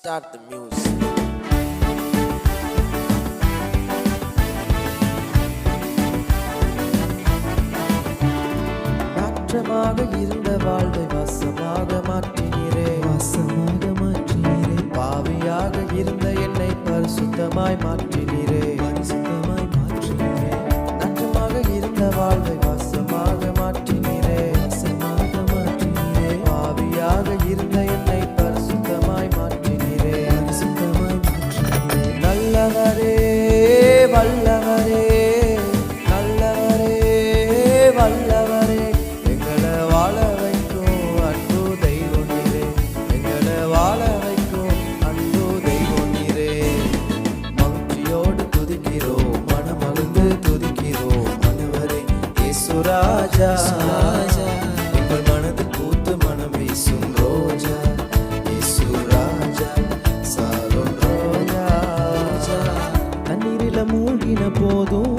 start the music. நாற்றமாக இருந்த வாழ்வை வசமாக மாற்றினீரே, வாசமாக மாற்றினீரே, பாவியாக இருந்த என்னை பரிசுத்தமாய் மாற்றினீரே, பரிசுத்தமாய் மாற்றினீரே, நாற்றமாக இருந்த வாழ்வை வசமாக மாற்றினீரே, வாசமாக மாற்றினீரே, பாவியாக இருந்த என்னை பரிசுத்தமாய் மாற்றினீரே, பரிசுத்தமாய் மாற்றினீரே. நல்லவரே வல்லவரே, நல்லவரே வல்லவரே, எங்களை வாழ வைக்கும் அன்பு தெய்வம் நீரே, எங்களை வாழ வைக்கும் அன்பு தெய்வம் நீரே. மகிழ்ச்சியோடு துதிக்கிறோம், மனமகிழ்ந்து துதிக்கிறோம் மனவரே இயேசு ராஜா, எங்கள் மனதில் பூத்து மனம் வீசும் ரோஜா இயேசு ராஜா, சாரோன் ரோஜா. தண்ணீரில மூழ்கின போதும்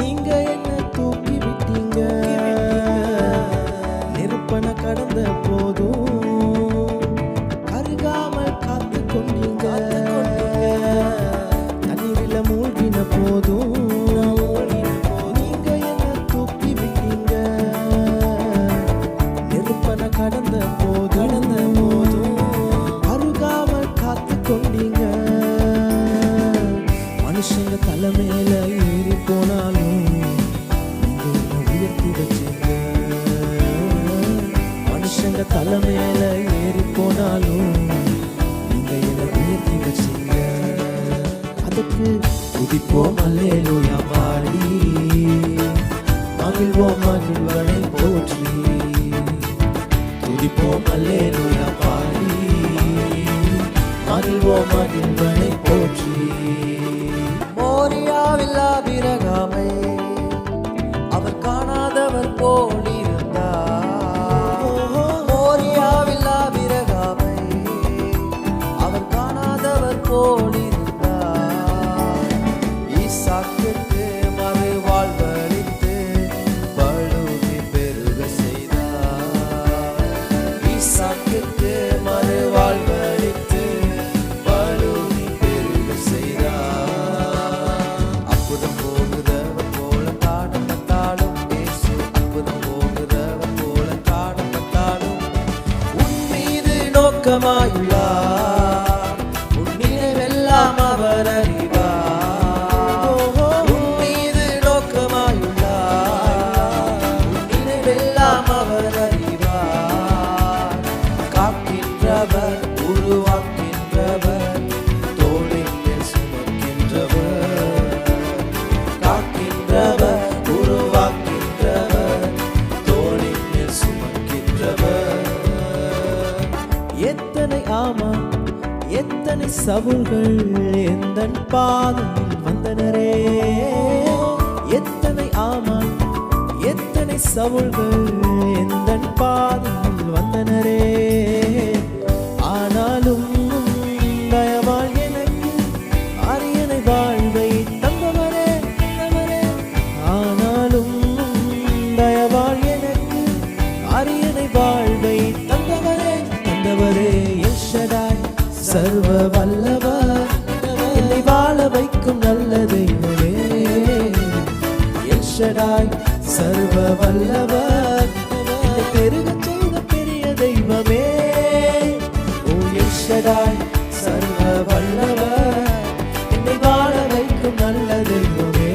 நீங்க என்ன தூக்கி விட்டீங்க, நெருப்பன கடந்த போதும் கருகாமல் காத்து கொண்டீங்க. தண்ணீரில மூழ்கின போதும் நீங்க என்ன தூக்கி விட்டீங்க, நெருப்பன கடந்த போதும் கருகாமல் காத்து கொண்டீங்க. மனுஷங்க தலை மேல ஏறி போனாலும் நீங்க என்ன உயர்த்தி வச்சீங்க. மனுஷங்க தலை மேல ஏறி போனாலும் நீங்க என்ன உயர்த்தி வச்சீங்க. அதுக்கு துதிப்போம் அல்லேலூயா பாடி, மகிழ்வோம் மகிழ்வனை போற்றி. துதிப்போம் அல்லேலூயா பாடி, மகிழ்வோம் மகிழ்வனை போற்றி. மோரியாவில் ஆபிரகாமை அவர் காணாதவர் போல் இருந்தார். மோரியாவில் ஆபிரகாமை அவர் காணாதவர் போல் இருந்தார். ஈசாக்குக்கு மறுவாழ்வளித்து பழுகி பெருக செய்தார். ஈசாக்குக்கு மறுவாழ்வளித்து பழுகி பெருக செய்தார். அற்புதம் போகுதவர் போல காணப்பட்டாலும் இயேசு அற்புதம் போகுதவர் போல காணப்பட்டாலும் உன் மீது நோக்கமாயுள்ளார், உன் நினைவெல்லாம் அவர் அறிவார். உன் மீது நோக்கமாயுள்ளார், உன் நினைவெல்லாம் அவர் அறிவார். காக்கின்றவர் உருவாக்கின்றவர், தோளின் மேல் சுமக்கின்றவர். காக்கின்றவர் உருவாக்கின்றவர், தோளின் மேல் சுமக்கின்றவர். எத்தனை ஆமா எத்தனை சவுல்கள் எந்தன் பாதையில் வந்தனரே, எத்தனை ஆமா எத்தனை சவுல்கள் எந்தன் பாதையில் வந்தனரே. ஆனாலும் தயவால் எனக்கு அரியணை வாழ்வை தந்தவரே, ஆனாலும் தயவால் எனக்கு அரியணை வாழ்வை தந்தவரே, எல் ஷடாய் சர்வ வல்லவர், என்னை வாழ வைக்கும் நல்ல தெய்வமே. எல் ஷடாய் சர்வ வல்லவர், என்னை பெருகச் செய்த பெரிய தெய்வமே. ஓ எல் ஷடாய் சர்வ வல்லவர், என்னை வாழ வைக்கும் நல்ல தெய்வமே.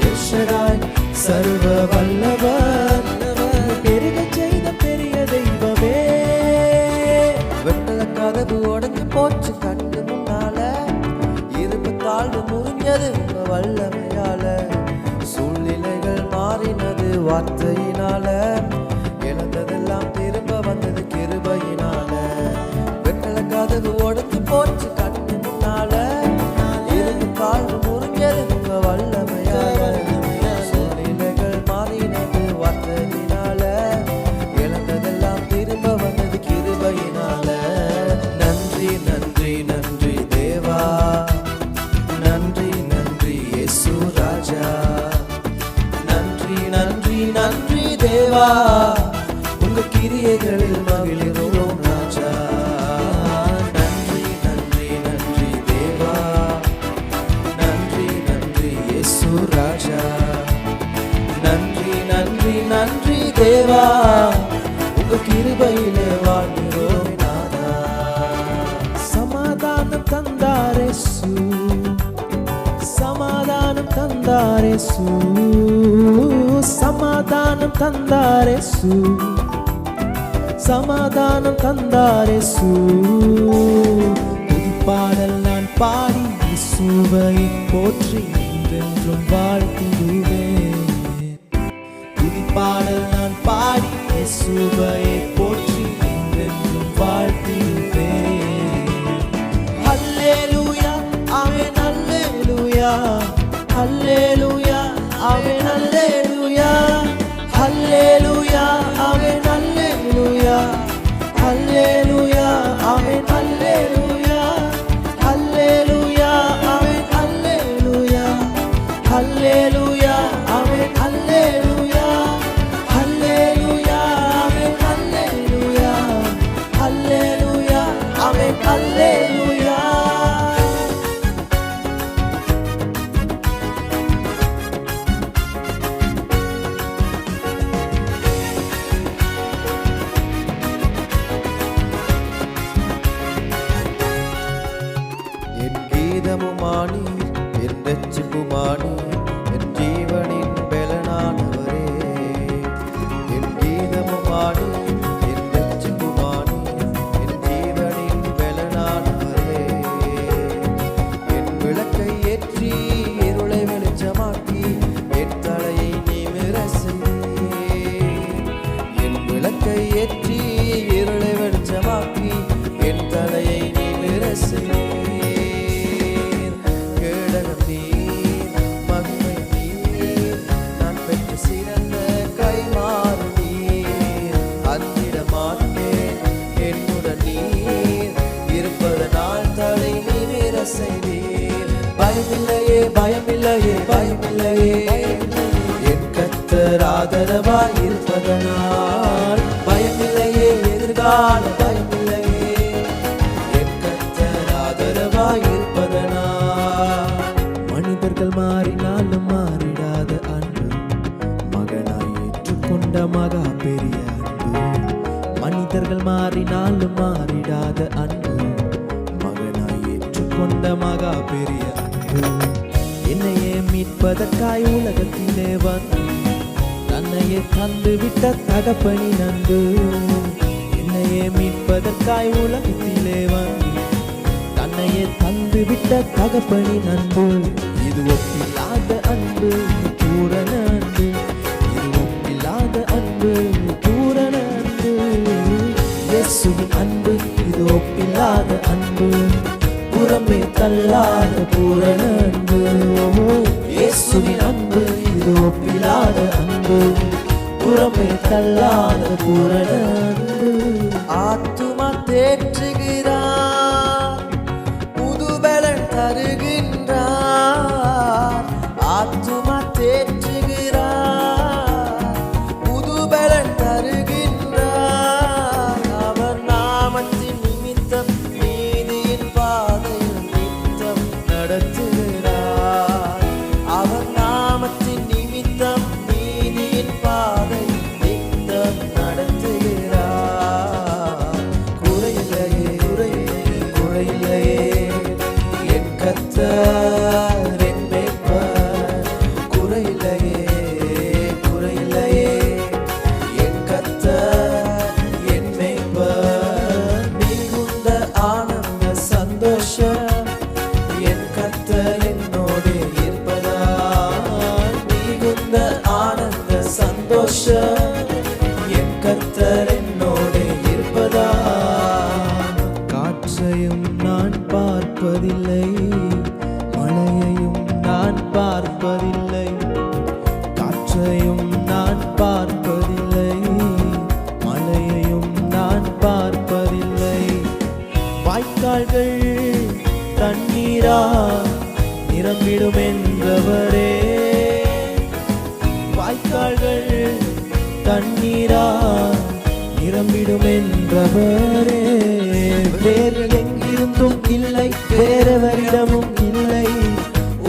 எல் ஷடாய் சர்வ வல்லவர், என்னை பெருகச் செய்த பெரிய தெய்வமே. வெட்டல கதவு உடைஞ்சு போச்சு கண்ணு முன்னால, இரும்பு தாழ்வு முறிஞ்சது உங்க வல்லமையால. சூழ்நிலைகள் மாறினது வார்த்தையினால, இழந்ததெல்லாம் திரும்ப வந்தது கிருபையினால. வெட்டல கதவு உடைஞ்சு போச்சு கண்ணு முன்னால, இரும்பு தாழ்வு முறிஞ்சது உங்க வல்லமையால. சூழ்நிலைகள் மாறினது வார்த்தையினால, இழந்ததெல்லாம் திரும்ப வந்தது கிருபையினால. நன்றி நன்றி நன்றி தேவா, நன்றி நன்றி இயேசு ராஜா. நன்றி நன்றி நன்றி தேவா, உங்க கிரியைகளில் மகிழ்கிறோம் ராஜா. தந்தாரேசு, சமாதானம் தந்தாரேசு, சமாதானம் தந்தாரேசு. பாடல் நான் பாடி இயேசுவை போற்றி என்றென்றும் வாழ்த்திடுவேன். பாடல் நான் பாடி இயேசுவை போற்றி என்றென்றும் வாழ்த்திடுவேன். ஹல்லேலூயா ஆமென் ஹல்லேலூயா, ஹல்லேலூயா ஆமென் ஹல்லேலூயா, ஹல்லேலூயா ஆமென் ஹல்லேலூயா, ஹல்லேலூயா ஆமென் ஹல்லேலூயா, ஹல்லேலூயா ஆமென் ஹல்லேலூயா, ஹல்லேலூயா ஆமென் ஹல்லேலூயா, ஹல்லேலூயா ஆமென் ஹல்லேலூயா, ஹல்லேலூயா ஆமென் ஹல்லேலூயா. என் கீதமுமானீர், என் ரட்சிப்புமானீர், என் ஜீவனின் பெலனானவரே. என் கீதமுமானீர், என் ரட்சிப்புமானீர், என் ஜீவனின் பெலனானவரே. என் விளக்கை ஏற்றி இருளை வெளிச்சமாக்கி என் தலையை நிமிரச் செய்தீர். என் விளக்கை ஏற்றி இருளை வெளிச்சமாக்கி என் தலையை நிமிரச் செய்தீர். பயமில்லையே பயமில்லையே பயமில்லையே, என் கர்த்தர் ஆதரவாய் இருப்பதனால். பயமில்லையே எதிர்கால பயமில்லையே, என் கர்த்தர் ஆதரவாய் இருப்பதனால். மனிதர்கள் மாறினாலும் மாறிடாத அன்பு, மகனாய் ஏற்றுக்கொண்ட மகா பெரிய அன்பு. மனிதர்கள் மாறினாலும் மாறிடாத அன்பு, மகனாய் ஏற்றுக்கொண்ட மகா பெரிய அன்பு. என்னையே மீட்பதற்காய் உலகத்திலே வந்து தன்னையே தந்துவிட்ட தகப்பனின் அன்பு. என்னையே மீட்பதற்காய் உலகத்திலே வந்து தன்னையே தந்துவிட்ட தகப்பனின் அன்பு. இது ஒப்பில்லாத அன்பு, பூரண அன்பு. இது ஒப்பில்லாத அன்பு, பூரண அன்பு. இயேசுவின் அன்பு இது ஒப்பில்லாத அன்பு, புறமே தள்ளாத பூரண அன்பு. இயேசுவின் அன்பு இது ஒப்பில்லாத அன்பு, புறமே தள்ளாத பூரண அன்பு. ஆத்துமா தேற்றுகிறார், புதுபலன் தருகின்றார். ஆத்துமா தேற்றுகிறார், புதுபலன் தருகின்றார். அவர் நாமத்தின் நிமித்தம் நீதியின் பாதையில் நித்தம் நடத்துகிறார். அவர் நாமத்தின் நிமித்தம் நீதியின் பாதை நித்தம் நடத்துகிறார். குறையில்லையே குறையில்லையே குறையில்லையே, என் கர்த்தர் என் மேய்ப்பர். குறையில்லையே குறையில்லையே, என் கர்த்தர் என் மேய்ப்பர். மிகுந்த ஆனந்த சந்தோஷம் என் கர்த்தர் என்னோடு இருப்பதால். மிகுந்த ஆனந்த சந்தோஷம் என் கர்த்தர் என்னோடு இருப்பதால். காற்றையும் நான் பார்ப்பதில்லை, மழையையும் நான் பார்ப்பதில்லை. காற்றையும் நான் பார்ப்பதில்லை, மழையையும் நான் பார்ப்பதில்லை. வாய்க்கால்கள் தண்ணீரா நிரம்பிடும் என்றவரே, வாய்க்கால்கள் தண்ணீரா நிரம்பிடும் என்றவரே. வேறு எங்கிருந்தும் இல்லை, வேறெவரிடமும் இல்லை,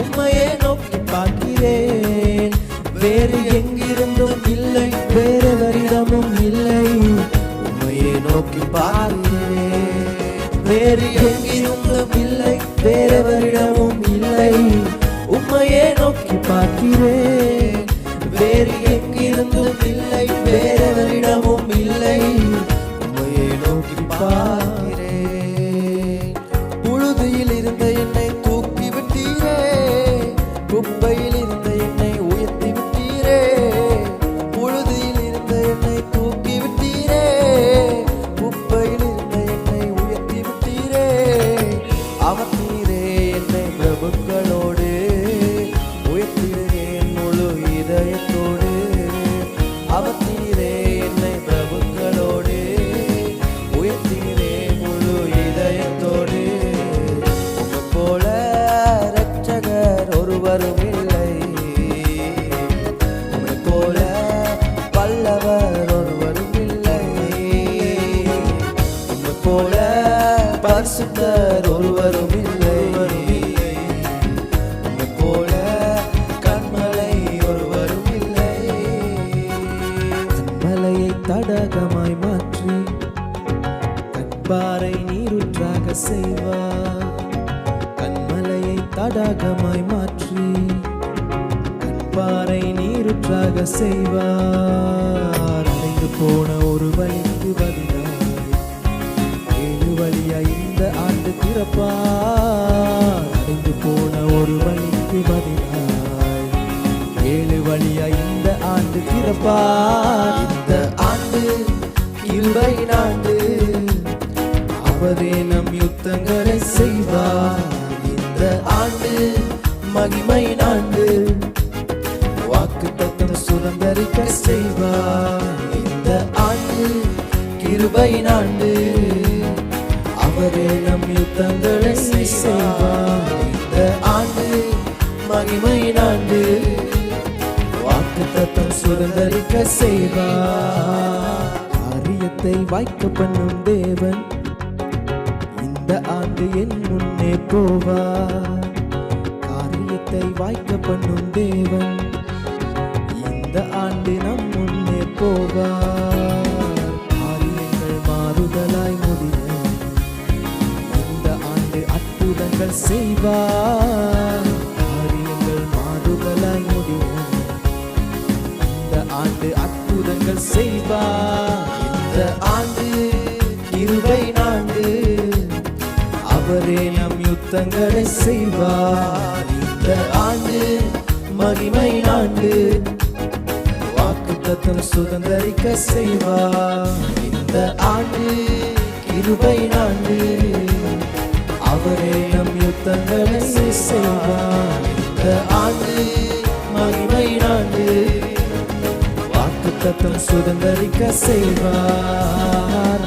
உம்மையே நோக்கி பார்க்கிறேன். வேறு எங்கிருந்தும் இல்லை, வேறெவரிடமும் இல்லை, உம்மையே நோக்கி பார்க்கிறேன். வேறு எங்கிருந்தும் இல்லை, வேறெவரிடமும் இல்லை, உம்மையே நோக்கி பார்க்கிறேன். வேறு எங்கிருந்தும் இல்லை, வேறெவரிடமும் இல்லை, உம்மையே நோக்கி பார்க்கிறேன். புழுதியில் இருந்த என்னை தூக்கி விட்டீரே, குப்பையில் இருந்த என்னை உயர்த்தி விட்டீரே. புழுதியில் இருந்த என்னை தூக்கி விட்டீரே, குப்பையில் இருந்த என்னை உயர்த்தி விட்டீரே. அமர்த்தீரே என்னை பிரபுக்களோடு, உயர்த்திடுகிறேன் முழு இதயத்தோடு. அமர்த்தீரே என்னை பிரபுக்களோடு, உயர்த்திடுகிறேன் முழு இதயத்தோடு. உம்மைப் போல இரட்சகர் ஒருவரும் இல்லை, உம்மைப் போல வல்லவர் ஒருவரும் இல்லை, உம்மைப் போல பரிசுத்தர் ஒருவரும் இல்லை, உம்மைப் போல கன்மலை ஒருவரும் இல்லை. கன்மலையை தடாகமாய் மாற்றி கண்பாறை நீரூற்றாக செய்வார். கண்மலையை தடாகமாய் மாற்றி கண்பாறை நீரூற்றாக செய்வார். அடைந்து போன ஒரு வழிக்கு பதிலாய் 7 வழியாய் இந்த ஆண்டு திறப்பார். அடைந்து போன ஒரு வழிக்கு பதிலாய் 7 வழியாய் இந்த ஆண்டு திறப்பார். இந்த ஆண்டு கிருபையின் ஆண்டு, அவரே நம் யுத்தங்களை செய்வார். இந்த ஆண்டு மகிமையின் ஆண்டு, வாக்குத்தத்தம் சுதந்தரிக்க செய்வார். இந்த ஆண்டு கிருபையின் ஆண்டு, அவரே நம் யுத்தங்களை செய்வார். இந்த ஆண்டு மகிமையின் ஆண்டு, வாக்குத்தத்தம் சுதந்தரிக்க செய்வார். காரியத்தை வாய்க்க பண்ணும் தேவன் இந்த ஆண்டு என் முன்னே போவார். காரியத்தை வாய்க்க பண்ணும் தேவன் இந்த ஆண்டு நம் முன்னே போவார். காரியங்கள் மாறுதலாய் முடிய இந்த ஆண்டு அற்புதங்கள் செய்வார். காரியங்கள் மாறுதலாய் முடிய இந்த ஆண்டு அற்புதங்கள் செய்வார். இந்த ஆண்டு கிருபையின் ஆண்டு, அவரே நம் யுத்தங்களை செய்வார். இந்த ஆண்டு மகிமையின் ஆண்டு, வாக்குத்தத்தம் சுதந்தரிக்க செய்வார். இந்த ஆண்டு கிருபையின் ஆண்டு, அவரே நம் யுத்தங்களை செய்வார். இந்த ஆண்டு மகிமையின் ஆண்டு, வாக்குத்தத்தம் சுதந்தரிக்க செய்வார்.